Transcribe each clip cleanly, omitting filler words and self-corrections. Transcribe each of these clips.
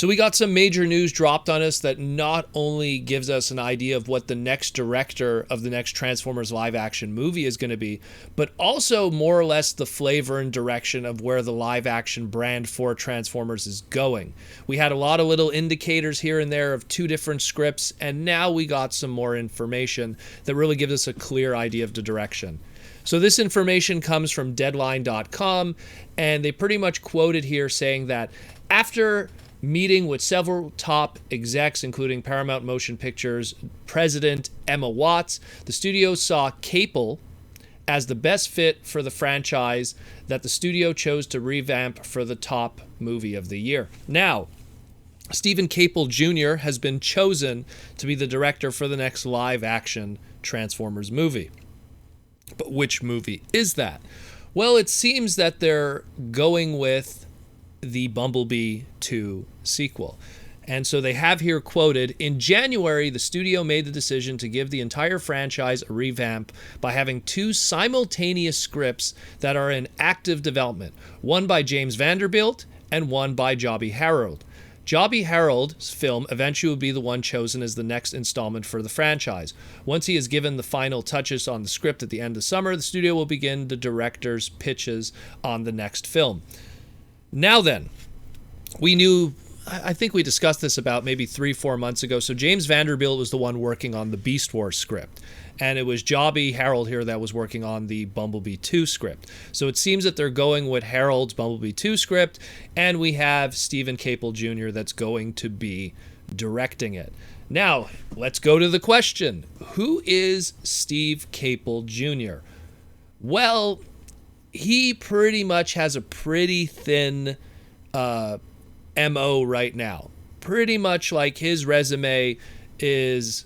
So we got some major news dropped on us that not only gives us an idea of what the next director of the next Transformers live action movie is going to be, but also more or less the flavor and direction of where the live action brand for Transformers is going. We had a lot of little indicators here and there of 2 different scripts, and now we got some more information that really gives us a clear idea of the direction. So this information comes from Deadline.com, and they pretty much quoted here saying that after meeting with several top execs, including Paramount Motion Pictures president Emma Watts, the studio saw Caple as the best fit for the franchise that the studio chose to revamp for the top movie of the year. Now, Stephen Caple Jr. has been chosen to be the director for the next live-action Transformers movie. But which movie is that? Well, it seems that they're going with the Bumblebee II sequel. And so they have here quoted, in January, the studio made the decision to give the entire franchise a revamp by having 2 simultaneous scripts that are in active development, one by James Vanderbilt and one by Jobby Harold. Jobby Harold's film eventually will be the one chosen as the next installment for the franchise. Once he is given the final touches on the script at the end of summer, the studio will begin the director's pitches on the next film. Now then, we knew, I think we discussed this about maybe 3-4 months ago. So James Vanderbilt was the one working on the Beast Wars script. And it was Jobby Harold here that was working on the Bumblebee II script. So it seems that they're going with Harold's Bumblebee II script, and we have Stephen Caple Jr. that's going to be directing it. Now, let's go to the question. Who is Steve Caple Jr.? Well, he pretty much has a pretty thin MO right now. Pretty much like his resume is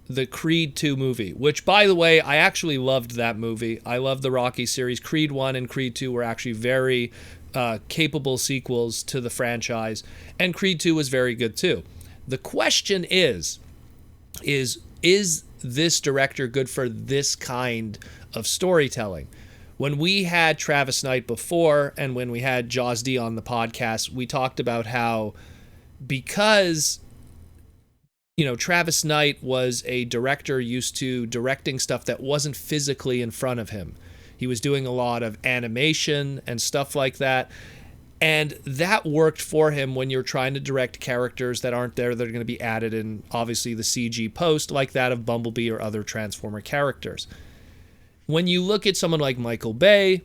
the Creed 2 movie, which, by the way, I actually loved that movie. I love the Rocky series. Creed 1 and Creed 2 were actually very capable sequels to the franchise, and Creed 2 was very good too. The question is this director good for this kind of storytelling? When we had Travis Knight before, and when we had Jaws D on the podcast, we talked about how because Travis Knight was a director used to directing stuff that wasn't physically in front of him. He was doing a lot of animation and stuff like that. And that worked for him when you're trying to direct characters that aren't there, that are going to be added in, obviously, the CG post, like that of Bumblebee or other Transformer characters. When you look at someone like Michael Bay,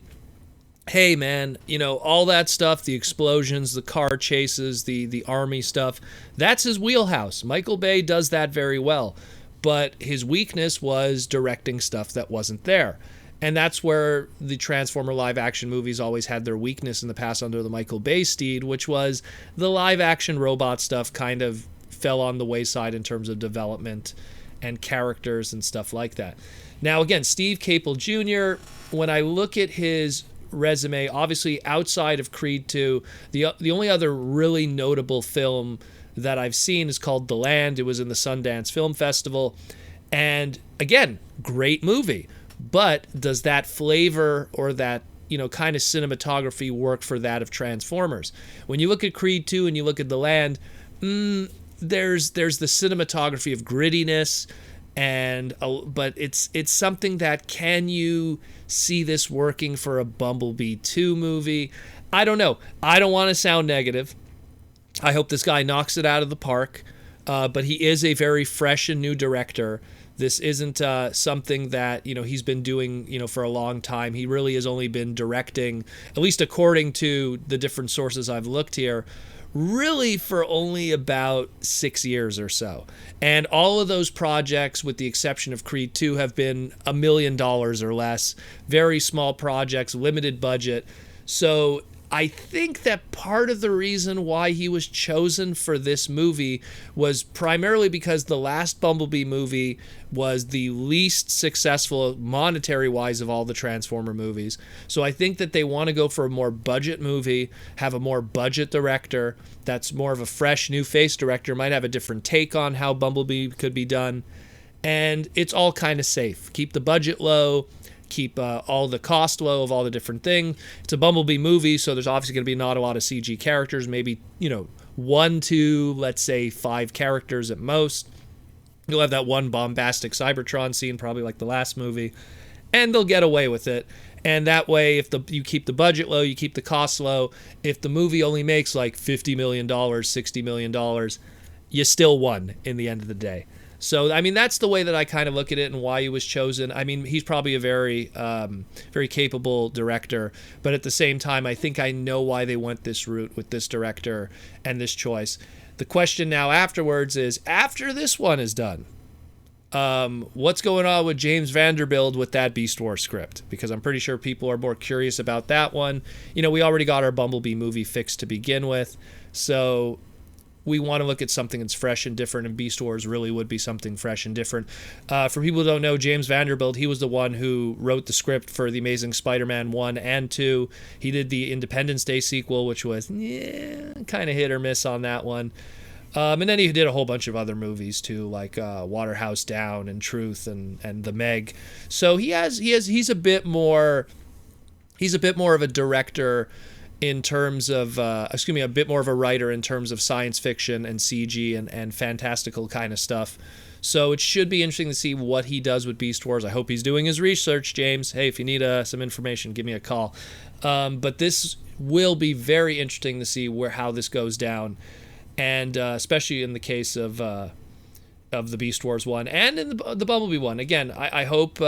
hey man, all that stuff, the explosions, the car chases, the army stuff, that's his wheelhouse. Michael Bay does that very well, but his weakness was directing stuff that wasn't there. And that's where the Transformer live action movies always had their weakness in the past under the Michael Bay steed, which was the live action robot stuff kind of fell on the wayside in terms of development and characters and stuff like that. Now again, Steve Caple Jr., when I look at his resume, obviously outside of Creed 2, the only other really notable film that I've seen is called The Land. It was in the Sundance Film Festival, and again, great movie. But does that flavor or that kind of cinematography work for that of Transformers? When you look at Creed 2 and you look at The Land, there's the cinematography of grittiness, but it's something that, can you see this working for a Bumblebee 2 movie? I don't know. I don't want to sound negative. I hope this guy knocks it out of the park, but he is a very fresh and new director. This isn't something that he's been doing for a long time. He really has only been directing, at least according to the different sources I've looked here, really for only about 6 years or so. And all of those projects, with the exception of Creed 2, have been $1 million or less. Very small projects, limited budget. So I think that part of the reason why he was chosen for this movie was primarily because the last Bumblebee movie was the least successful monetary-wise of all the Transformer movies. So I think that they want to go for a more budget movie, have a more budget director that's more of a fresh, new face director, might have a different take on how Bumblebee could be done. And it's all kind of safe. Keep the budget low, keep all the cost low of all the different things. It's a Bumblebee movie, so there's obviously going to be not a lot of CG characters, maybe, 1 to, let's say, 5 characters at most. You'll have that one bombastic Cybertron scene, probably like the last movie, and they'll get away with it. And that way, if you keep the budget low, you keep the costs low, if the movie only makes like $50 million, $60 million, you still won in the end of the day. So, I mean, that's the way that I kind of look at it and why he was chosen. I mean, he's probably a very, very capable director, but at the same time, I think I know why they went this route with this director and this choice. The question now afterwards is, after this one is done, what's going on with James Vanderbilt with that Beast Wars script? Because I'm pretty sure people are more curious about that one. You know, we already got our Bumblebee movie fixed to begin with, so we want to look at something that's fresh and different, and Beast Wars really would be something fresh and different. For people who don't know, James Vanderbilt, he was the one who wrote the script for The Amazing Spider-Man 1 and 2. He did the Independence Day sequel, which was kind of hit or miss on that one. And then he did a whole bunch of other movies too, like Waterhouse Down and Truth and The Meg. So he's a bit more of a director in terms of, a bit more of a writer in terms of science fiction and CG and fantastical kind of stuff. So it should be interesting to see what he does with Beast Wars. I hope he's doing his research, James. Hey, if you need some information, give me a call. But this will be very interesting to see how this goes down, and especially in the case of the Beast Wars one and in the Bumblebee one. Again, I hope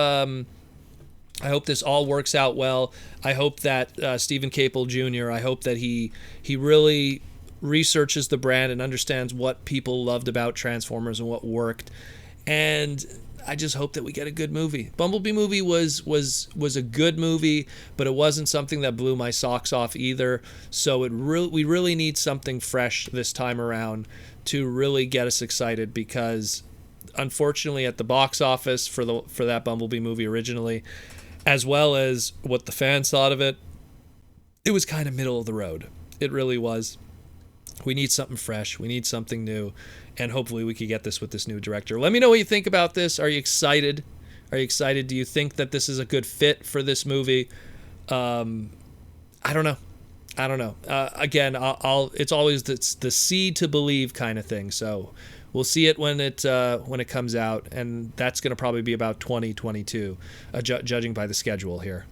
this all works out well. I hope that Stephen Caple Jr., I hope that he really researches the brand and understands what people loved about Transformers and what worked. And I just hope that we get a good movie. Bumblebee movie was a good movie, but it wasn't something that blew my socks off either. So we really need something fresh this time around to really get us excited, because unfortunately at the box office for that Bumblebee movie originally, as well as what the fans thought of it, it was kind of middle of the road. It really was. We need something fresh. We need something new. And hopefully we could get this with this new director. Let me know what you think about this. Are you excited? Are you excited? Do you think that this is a good fit for this movie? I don't know. Again, it's always the see to believe kind of thing. So we'll see it when it comes out, and that's going to probably be about 2022, judging by the schedule here.